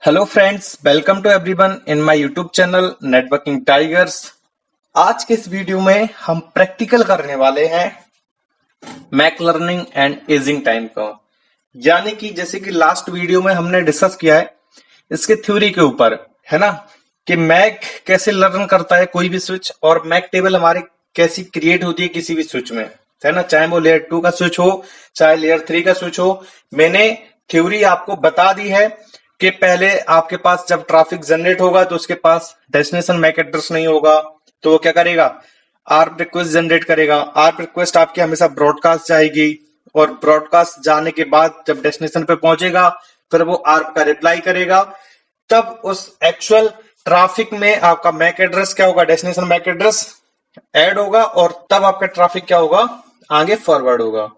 Hello friends, welcome to everyone in my YouTube channel networking tigers. आज के इस video में हम प्रैक्टिकल करने वाले हैं MAC learning and aging time का। यानी कि जैसे कि लास्ट वीडियो में हमने डिस्कस किया है इसके थ्योरी के ऊपर, है ना, कि मैक कैसे लर्न करता है कोई भी स्विच, और मैक टेबल हमारी कैसी क्रिएट होती है किसी भी स्विच में, है ना, चाहे वो लेयर 2 का स्विच हो चाहे लेयर 3 का स्विच हो। मैंने थ्योरी आपको बता दी है कि पहले आपके पास जब ट्रैफिक जनरेट होगा तो उसके पास डेस्टिनेशन मैक एड्रेस नहीं होगा, तो वो क्या करेगा, आर्प रिक्वेस्ट जनरेट करेगा। आर्प रिक्वेस्ट आपकी हमेशा ब्रॉडकास्ट जाएगी और ब्रॉडकास्ट जाने के बाद जब डेस्टिनेशन पे पहुंचेगा फिर वो आर्प का रिप्लाई करेगा। तब उस एक्चुअल ट्रैफिक में आपका मैक एड्रेस क्या होगा, डेस्टिनेशन मैक एड्रेस ऐड होगा और तब आपका ट्रैफिक क्या होगा, आगे फॉरवर्ड होगा।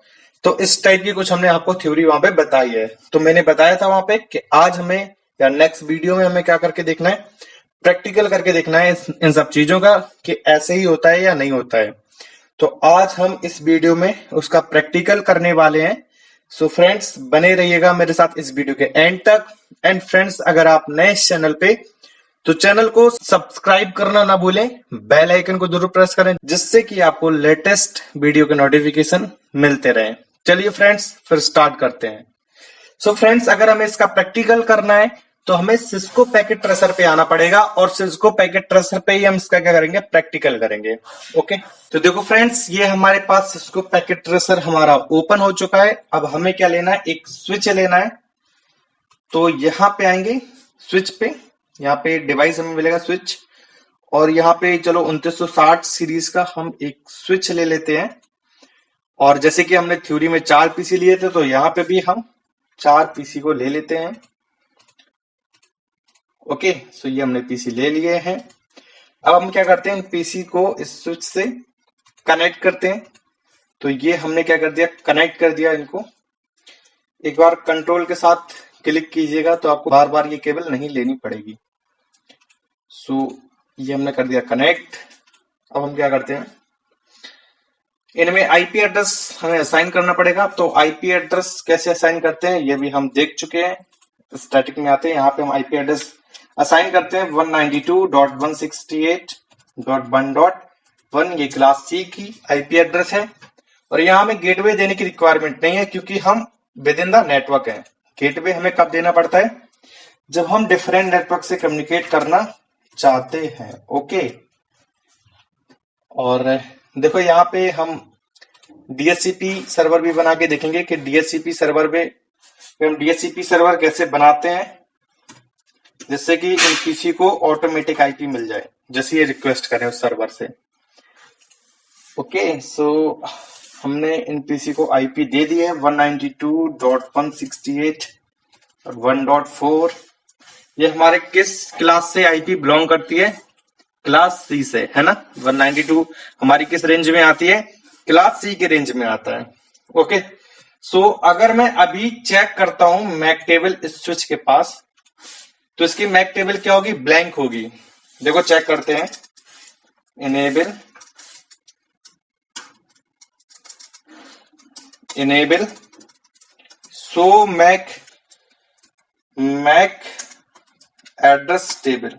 तो इस टाइप की कुछ हमने आपको थ्योरी वहां पे बताई है। तो मैंने बताया था वहां पे कि आज हमें या नेक्स्ट वीडियो में हमें क्या करके देखना है, प्रैक्टिकल करके देखना है इन सब चीजों का कि ऐसे ही होता है या नहीं होता है। तो आज हम इस वीडियो में उसका प्रैक्टिकल करने वाले हैं। सो फ्रेंड्स, बने रहिएगा मेरे साथ इस वीडियो के एंड तक। एंड फ्रेंड्स, अगर आप नए इस चैनल पे तो चैनल को सब्सक्राइब करना ना भूलें, बेल आइकन को जरूर प्रेस करें जिससे कि आपको लेटेस्ट वीडियो के नोटिफिकेशन मिलते रहें। चलिए फ्रेंड्स, फिर स्टार्ट करते हैं। सो फ्रेंड्स, अगर हमें इसका प्रैक्टिकल करना है तो हमें सिस्को पैकेट ट्रेसर पे आना पड़ेगा और सिस्को पैकेट ट्रेसर पे ही हम इसका क्या करेंगे, प्रैक्टिकल करेंगे। ओके, तो देखो फ्रेंड्स, ये हमारे पास सिस्को पैकेट ट्रेसर हमारा ओपन हो चुका है। अब हमें क्या लेना है, एक स्विच लेना है। तो यहां पे आएंगे स्विच पे, यहाँ पे डिवाइस हमें मिलेगा स्विच, और यहाँ पे चलो 2960 सीरीज का हम एक स्विच ले लेते हैं। और जैसे कि हमने थ्योरी में 4 पीसी लिए थे तो यहाँ पे भी हम 4 पीसी को ले लेते हैं। ओके, सो ये हमने पीसी ले लिए हैं। अब हम क्या करते हैं, पीसी को इस स्विच से कनेक्ट करते हैं। तो ये हमने क्या कर दिया, कनेक्ट कर दिया इनको। एक बार कंट्रोल के साथ क्लिक कीजिएगा तो आपको बार बार ये केबल नहीं लेनी पड़ेगी। सो ये हमने कर दिया कनेक्ट। अब हम क्या करते हैं, इनमें आईपी एड्रेस हमें असाइन करना पड़ेगा। तो आईपी एड्रेस कैसे असाइन करते हैं ये भी हम देख चुके हैं, स्टैटिक में आते हैं। यहाँ पे हम आईपी एड्रेस असाइन करते हैं 192.168.1.1, ये क्लास सी की आईपी एड्रेस है। और यहाँ हमें गेटवे देने की रिक्वायरमेंट नहीं है क्योंकि हम विद इन द नेटवर्क है। गेटवे हमें कब देना पड़ता है, जब हम डिफरेंट नेटवर्क से कम्युनिकेट करना चाहते हैं। ओके, और देखो यहाँ पे हम डीएचसीपी सर्वर भी बना के देखेंगे कि डीएचसीपी सर्वर पे हम डीएचसीपी सर्वर कैसे बनाते हैं जिससे कि इन पीसी को ऑटोमेटिक आईपी मिल जाए जैसे ये रिक्वेस्ट करें उस सर्वर से। ओके, सो हमने इन पीसी को आईपी दे दी है 192.168 और 1.4। ये हमारे किस क्लास से आईपी बिलोंग करती है, क्लास सी से, है ना। 192 हमारी किस रेंज में आती है, क्लास सी के रेंज में आता है। ओके, सो अगर मैं अभी चेक करता हूं मैक टेबल इस स्विच के पास, तो इसकी मैक टेबल क्या होगी, ब्लैंक होगी। देखो चेक करते हैं, enable so MAC address table.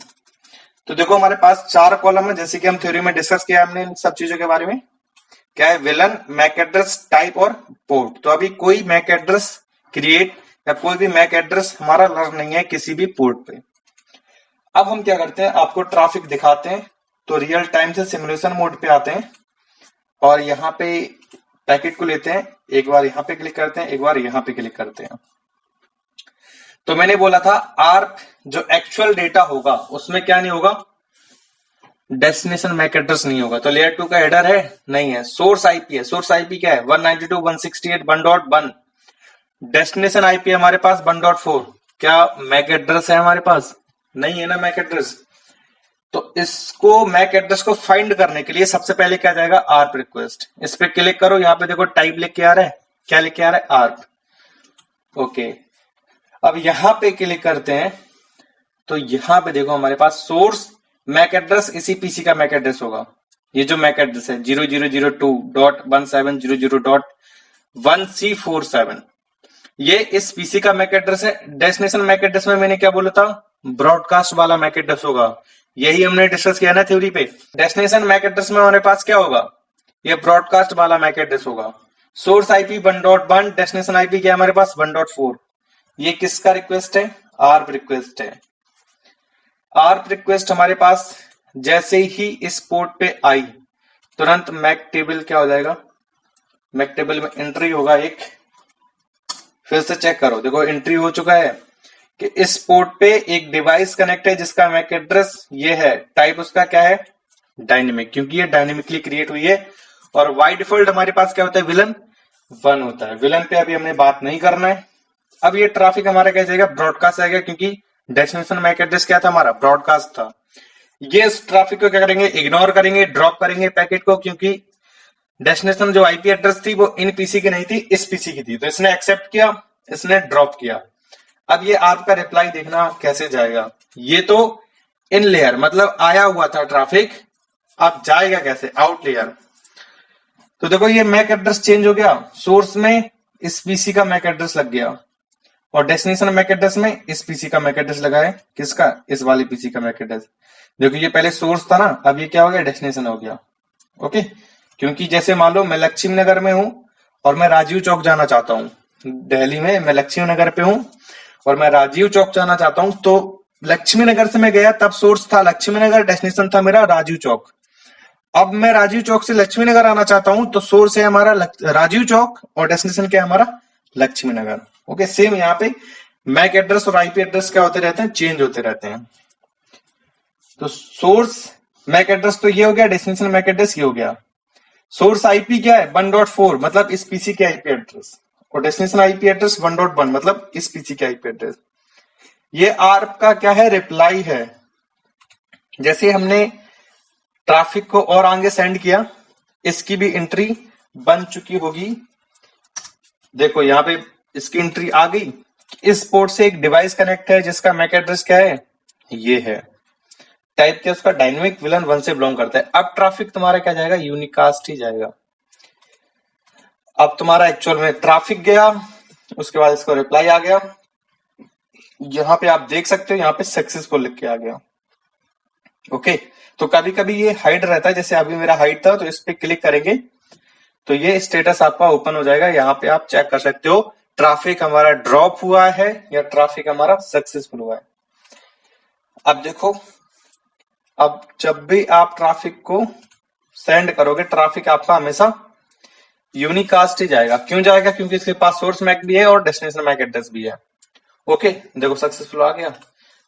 तो देखो हमारे पास 4 कॉलम है जैसे कि हम थ्योरी में डिस्कस किया हमने इन सब चीजों के बारे में। क्या है, विलन, मैक एड्रेस, टाइप और पोर्ट। तो अभी कोई मैक एड्रेस क्रिएट या कोई भी मैक एड्रेस हमारा लर्न नहीं है किसी भी पोर्ट पे। अब हम क्या करते हैं, आपको ट्रैफिक दिखाते हैं। तो रियल टाइम से सिमुलेशन मोड पे आते हैं और यहाँ पे पैकेट को लेते हैं। एक बार यहाँ पे क्लिक करते हैं, एक बार यहाँ पे क्लिक करते हैं। तो मैंने बोला था आर्प जो एक्चुअल डेटा होगा उसमें क्या नहीं होगा, डेस्टिनेशन मैक एड्रेस नहीं होगा। तो लेयर 2 का हेडर है, नहीं है। सोर्स आईपी है, सोर्स आईपी क्या है, 192.168.1.1। डेस्टिनेशन आईपी हमारे पास 1.4। क्या मैक एड्रेस है हमारे पास, नहीं है ना मैक एड्रेस। तो इसको मैक एड्रेस को फाइंड करने के लिए सबसे पहले क्या जाएगा, आर्प रिक्वेस्ट। इस पे क्लिक करो, यहाँ पे देखो टाइप लिख के आ रहा है, क्या लिख के आ रहा है, आर्प। ओके, अब यहां पे क्लिक करते हैं तो यहां पे देखो हमारे पास सोर्स मैक एड्रेस इसी पीसी का मैक एड्रेस होगा। ये जो मैक एड्रेस है 0002.1700.1C47, ये इस पीसी का मैक एड्रेस है। डेस्टिनेशन मैक एड्रेस में मैंने क्या बोला था, ब्रॉडकास्ट वाला मैक एड्रेस होगा। यही हमने डिस्कस किया ना थ्योरी पे। डेस्टिनेशन मैक एड्रेस में हमारे पास क्या होगा, ये ब्रॉडकास्ट वाला मैक एड्रेस होगा। सोर्स आईपी 1.1, डेस्टिनेशन आईपी क्या है हमारे पास 1.4। ये किसका रिक्वेस्ट है, आर्प रिक्वेस्ट है। आर्प रिक्वेस्ट हमारे पास जैसे ही इस पोर्ट पे आई, तुरंत मैक टेबल क्या हो जाएगा, मैक टेबल में एंट्री होगा एक। फिर से चेक करो, देखो एंट्री हो चुका है कि इस पोर्ट पे एक डिवाइस कनेक्ट है जिसका मैक एड्रेस ये है। टाइप उसका क्या है, डायनेमिक, क्योंकि ये डायनेमिकली क्रिएट हुई है। और बाय डिफॉल्ट हमारे पास क्या होता है, विलन 1 होता है। विलन पे अभी हमने बात नहीं करना है। अब ये ट्रैफिक हमारा क्या जाएगा, ब्रॉडकास्ट आएगा, क्योंकि डेस्टिनेशन मैक एड्रेस क्या था हमारा, ब्रॉडकास्ट था। ये इस ट्रैफिक को क्या करेंगे, इग्नोर करेंगे, ड्रॉप करेंगे पैकेट को, क्योंकि डेस्टिनेशन जो आईपी एड्रेस थी वो इन पीसी की नहीं थी, इस पीसी की थी। तो इसने एक्सेप्ट किया, इसने ड्रॉप किया। अब ये आपका रिप्लाई देखना कैसे जाएगा। ये तो इन लेयर मतलब आया हुआ था ट्रैफिक, अब जाएगा कैसे, आउट लेयर। तो देखो ये मैक एड्रेस चेंज हो गया, सोर्स में इस पीसी का मैक एड्रेस लग गया और डेस्टिनेशन मैक एड्रेस में इस पीसी का मैक एड्रेस लगा है। किसका, इस वाले पीसी का मैक एड्रेस। देखो ये पहले सोर्स था ना, अब ये क्या हो गया, डेस्टिनेशन हो गया। ओके, क्योंकि जैसे मान लो मैं लक्ष्मी नगर में हूं और मैं राजीव चौक जाना चाहता हूं, दिल्ली में मैं लक्ष्मी नगर पे हूं और मैं राजीव चौक जाना चाहता हूं, तो लक्ष्मी नगर से मैं गया, तब सोर्स था लक्ष्मी नगर, डेस्टिनेशन था मेरा राजीव चौक। अब मैं राजीव चौक से लक्ष्मी नगर आना चाहता हूं, तो सोर्स है हमारा राजीव चौक और डेस्टिनेशन क्या है हमारा, लक्ष्मी नगर। ओके, सेम यहाँ पे मैक एड्रेस और आईपी एड्रेस क्या होते रहते हैं, चेंज होते रहते हैं। तो सोर्स मैक एड्रेस तो ये हो गया, डेस्टिनेशन मैक एड्रेस ये हो गया। सोर्स आईपी क्या है 1.4, मतलब इस पीसी के आईपी एड्रेस, और डेस्टिनेशन आईपी एड्रेस 1.1, मतलब इस पीसी के आईपी एड्रेस। ये आर्प का क्या है, रिप्लाई है। जैसे हमने ट्रैफिक को और आगे सेंड किया, इसकी भी एंट्री बन चुकी होगी। देखो यहाँ पे इसकी एंट्री आ गई। इस पोर्ट से एक डिवाइस कनेक्ट है जिसका मैक एड्रेस क्या है, ये है। टाइप क्या उसका, डायनेमिक, विलन 1 से बिलोंग करता है। अब ट्रैफिक तुम्हारा क्या जाएगा, यूनिकास्ट ही जाएगा। अब तुम्हारा एक्चुअल में ट्रैफिक गया, उसके बाद इसको रिप्लाई आ गया। यहां पे आप देख सकते हो, यहाँ पे सक्सेसफुल लिख के आ गया। ओके, तो कभी कभी ये हाइड रहता है, जैसे अभी मेरा हाइड था, तो इस पे क्लिक करेंगे तो ये स्टेटस आपका ओपन हो जाएगा। यहाँ पे आप चेक कर सकते हो ट्रैफिक हमारा ड्रॉप हुआ है या ट्रैफिक हमारा सक्सेसफुल हुआ है। अब देखो, अब जब भी आप ट्रैफिक को सेंड करोगे, ट्रैफिक आपका हमेशा यूनिकास्ट ही जाएगा। क्यों जाएगा, क्योंकि इसके पास सोर्स मैक भी है और डेस्टिनेशन मैक एड्रेस भी है। ओके, देखो सक्सेसफुल आ गया।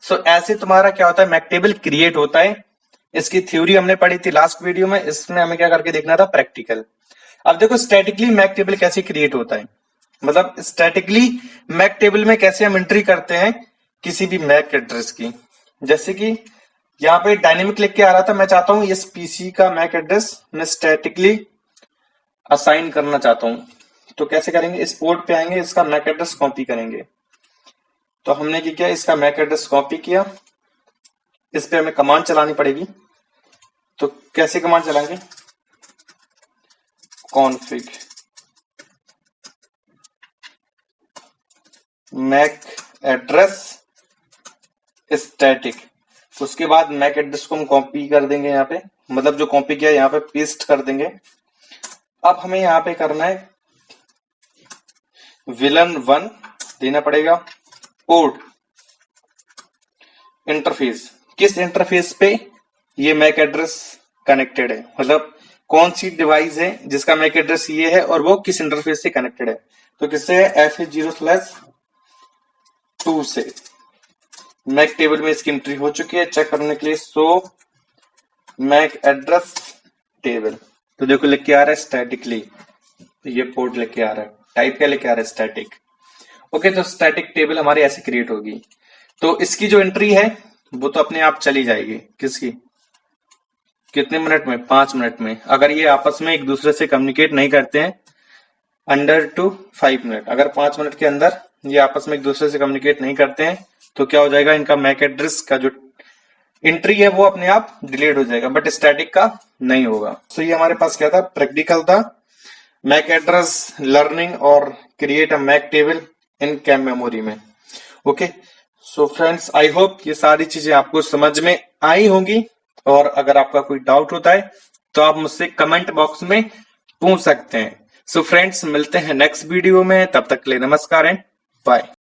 सो ऐसे तुम्हारा क्या होता है, मैक टेबल क्रिएट होता है। इसकी थ्योरी हमने पढ़ी थी लास्ट वीडियो में, इसमें हमें क्या करके देखना था, प्रैक्टिकल। अब देखो स्टैटिकली मैक टेबल कैसे क्रिएट होता है, मतलब स्टैटिकली मैक टेबल में कैसे हम एंट्री करते हैं किसी भी मैक एड्रेस की। जैसे कि यहाँ पे डायनेमिक लिख के आ रहा था, मैं चाहता हूं इस पीसी का मैक एड्रेस मैं स्टैटिकली असाइन करना चाहता हूं। तो कैसे करेंगे, इस पोर्ट पे आएंगे, इसका मैक एड्रेस कॉपी करेंगे। तो हमने क्या किया, इसका मैक एड्रेस कॉपी किया, इस पे हमें कमांड चलानी पड़ेगी। तो कैसे कमांड चलाएंगे, कॉन्फिग मैक एड्रेस स्टैटिक। उसके बाद मैक एड्रेस को हम कॉपी कर देंगे यहाँ पे, मतलब जो कॉपी किया यहाँ पे पेस्ट कर देंगे। अब हमें यहाँ पे करना है विलन 1 देना पड़ेगा। पोर्ट इंटरफेस, किस इंटरफेस पे ये मैक एड्रेस कनेक्टेड है, मतलब कौन सी डिवाइस है जिसका मैक एड्रेस ये है और वो किस इंटरफेस से कनेक्टेड है। तो किससे है, F0/2 से। मैक टेबल में इसकी एंट्री हो चुकी है, चेक करने के लिए शो मैक एड्रेस टेबल। तो देखो लिख के आ रहा है स्टैटिकली, तो ये पोर्ट लिख के आ रहा है, टाइप क्या लिख के आ रहा है, स्टैटिक। ओके, तो स्टैटिक टेबल हमारी ऐसे क्रिएट होगी। तो इसकी जो एंट्री है वो तो अपने आप चली जाएगी, किसकी, कितने मिनट में, 5 मिनट में। अगर ये आपस में एक दूसरे से कम्युनिकेट नहीं करते हैं, अंडर टू 5 मिनट, अगर 5 मिनट के अंदर ये आपस में एक दूसरे से कम्युनिकेट नहीं करते हैं, तो क्या हो जाएगा, इनका मैक एड्रेस का जो एंट्री है वो अपने आप डिलीट हो जाएगा, बट स्टैटिक का नहीं होगा। तो ये हमारे पास क्या था, प्रैक्टिकल था, मैक एड्रेस लर्निंग और create a MAC table in CAM memory में। Okay, so friends, I hope ये सारी चीजें आपको समझ में आई होंगी, और अगर आपका कोई डाउट होता है तो आप मुझसे कमेंट बॉक्स में पूछ सकते हैं। सो फ्रेंड्स, मिलते हैं नेक्स्ट वीडियो में, तब तक के लिए नमस्कार एंड बाय।